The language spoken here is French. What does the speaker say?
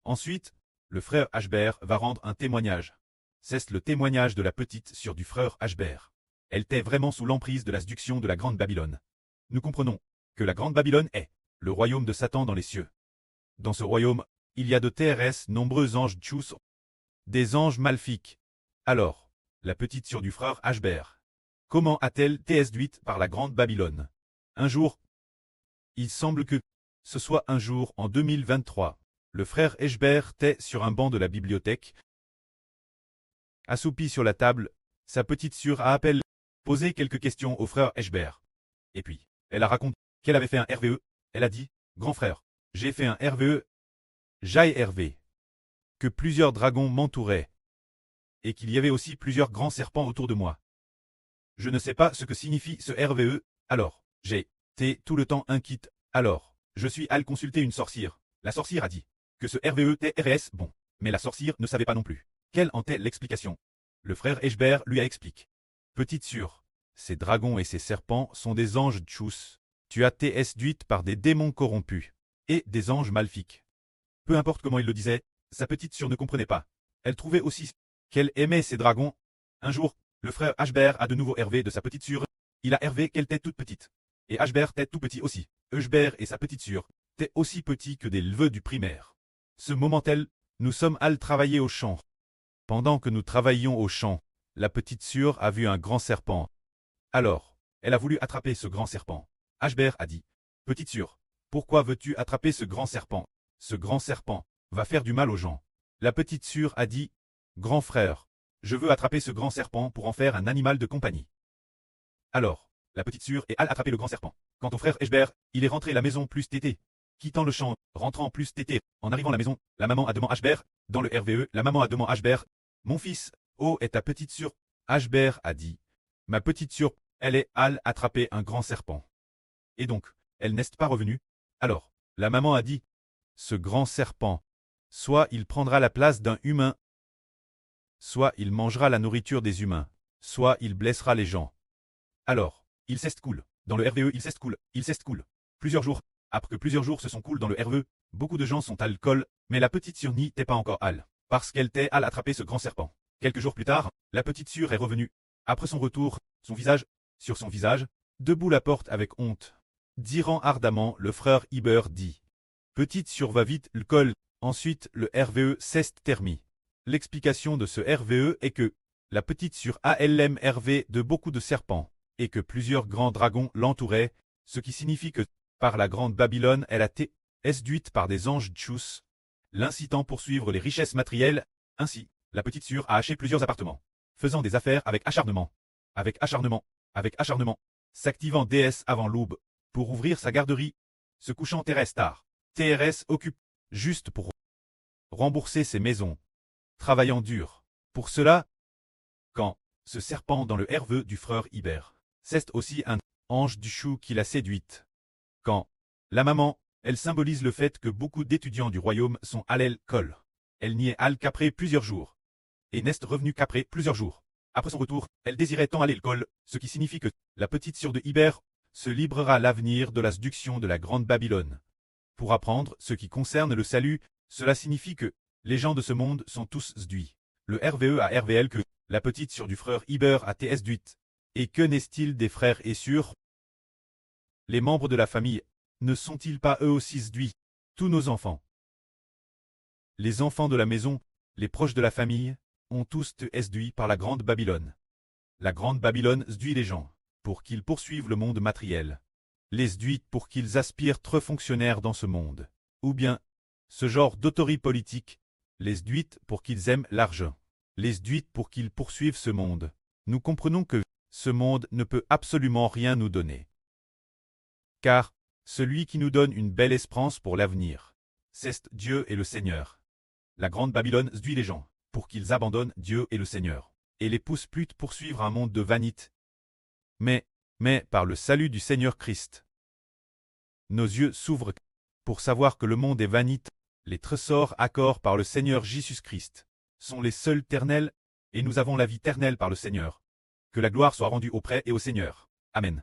Ensuite, le frère Ashbert va rendre un témoignage. C'est le témoignage de la petite sœur du frère Ashbert. Elle était vraiment sous l'emprise de la séduction de la Grande Babylone. Nous comprenons que la Grande Babylone est le royaume de Satan dans les cieux. Dans ce royaume, il y a de TRS nombreux anges tchous, des anges maléfiques. Alors, la petite sœur du frère Ashbert, comment a-t-elle été séduite par la Grande Babylone? Un jour, il semble que ce soit un jour en 2023, le frère Ashbert était sur un banc de la bibliothèque. Assoupi sur la table, sa petite sœur a appelé, posé quelques questions au frère Ashbert. Et puis, elle a raconté qu'elle avait fait un RVE. Elle a dit, grand frère, j'ai fait un RVE. J'ai RV. Que plusieurs dragons m'entouraient. Et qu'il y avait aussi plusieurs grands serpents autour de moi. Je ne sais pas ce que signifie ce RVE, alors, j'ai été tout le temps inquiète. Alors, je suis allé consulter une sorcière. La sorcière a dit que ce RVE était RS bon. Mais la sorcière ne savait pas non plus. Quelle en était l'explication? Le frère Ashbert lui a expliqué. Petite sœur, ces dragons et ces serpents sont des anges tchous. Tu as été séduite par des démons corrompus. Et des anges maléfiques. Peu importe comment il le disait, sa petite sœur ne comprenait pas. Elle trouvait aussi qu'elle aimait ces dragons. Un jour, le frère Ashbert a de nouveau Hervé de sa petite sœur. Il a Hervé qu'elle était toute petite. Et Ashbert était tout petit aussi. Ashbert et sa petite sœur étaient aussi petits que des leveux du primaire. Ce moment-là, nous sommes allés travailler au champ. Pendant que nous travaillions au champ, la petite sœur a vu un grand serpent. Alors, elle a voulu attraper ce grand serpent. Ashbert a dit, « Petite sœur, pourquoi veux-tu attraper ce grand serpent? Ce grand serpent va faire du mal aux gens. » La petite sœur a dit, « Grand frère, je veux attraper ce grand serpent pour en faire un animal de compagnie. » Alors, la petite sœur est allée attraper le grand serpent. Quant au frère Ashbert, il est rentré à la maison plus tété. Quittant le champ, rentrant plus tété. En arrivant à la maison, la maman a demandé Ashbert, dans le RVE, la maman a demandé Ashbert, « Mon fils, oh est ta petite sœur? » Ashbert a dit, « Ma petite sœur, elle est allée attraper un grand serpent. » Et donc, elle n'est pas revenue. Alors, la maman a dit, « Ce grand serpent, soit il prendra la place d'un humain, soit il mangera la nourriture des humains, soit il blessera les gens. » Alors, il s'escoule. Dans le RVE, il s'escoule. Il s'escoule. Plusieurs jours. Après que plusieurs jours se sont coulés dans le RVE, beaucoup de gens sont à l'alcool, mais la petite sœur n'y était pas encore allée, parce qu'elle était allée attraper ce grand serpent. Quelques jours plus tard, la petite sœur est revenue. Après son retour, sur son visage, debout la porte avec honte. Dirant ardemment, le frère Iber dit, « Petite sœur va vite le col. » Ensuite, le RVE s'est terminé. L'explication de ce RVE est que la petite sœur ALM RV de beaucoup de serpents, et que plusieurs grands dragons l'entouraient, ce qui signifie que, par la Grande Babylone, elle a été séduite par des anges tchous, l'incitant pour suivre les richesses matérielles. Ainsi, la petite sœur a acheté plusieurs appartements, faisant des affaires avec acharnement, s'activant DS avant l'aube, pour ouvrir sa garderie, se couchant TRS tard. TRS occupe, juste pour rembourser ses maisons, travaillant dur. Pour cela, quand ce serpent dans le RVE du frère Iber, c'est aussi un ange du chou qui l'a séduite. Quand la maman, elle symbolise le fait que beaucoup d'étudiants du royaume sont à l'école. Elle n'y est allée qu'après plusieurs jours. Et n'est revenue qu'après plusieurs jours. Après son retour, elle désirait tant aller à l'école, ce qui signifie que la petite sœur de Iber se librera à l'avenir de la séduction de la Grande Babylone. Pour apprendre ce qui concerne le salut, cela signifie que les gens de ce monde sont tous séduits. Le RVE a RVL que la petite sœur du frère Iber a été séduite. Et que n'est-il des frères et sœurs? Les membres de la famille ne sont-ils pas eux aussi séduits? Tous nos enfants, les enfants de la maison, les proches de la famille, ont tous été séduits par la Grande Babylone. La Grande Babylone séduit les gens pour qu'ils poursuivent le monde matériel. Les séduit pour qu'ils aspirent trop fonctionnaires dans ce monde. Ou bien, ce genre d'autorité politique, les séduit pour qu'ils aiment l'argent. Les séduit pour qu'ils poursuivent ce monde. Nous comprenons que ce monde ne peut absolument rien nous donner. Car, celui qui nous donne une belle espérance pour l'avenir, c'est Dieu et le Seigneur. La Grande Babylone séduit les gens pour qu'ils abandonnent Dieu et le Seigneur, et les pousse plus de poursuivre un monde de vanité. Mais par le salut du Seigneur Christ, nos yeux s'ouvrent pour savoir que le monde est vanité. Les trésors accordés par le Seigneur Jésus-Christ sont les seuls éternels, et nous avons la vie éternelle par le Seigneur. Que la gloire soit rendue auprès et au Seigneur. Amen.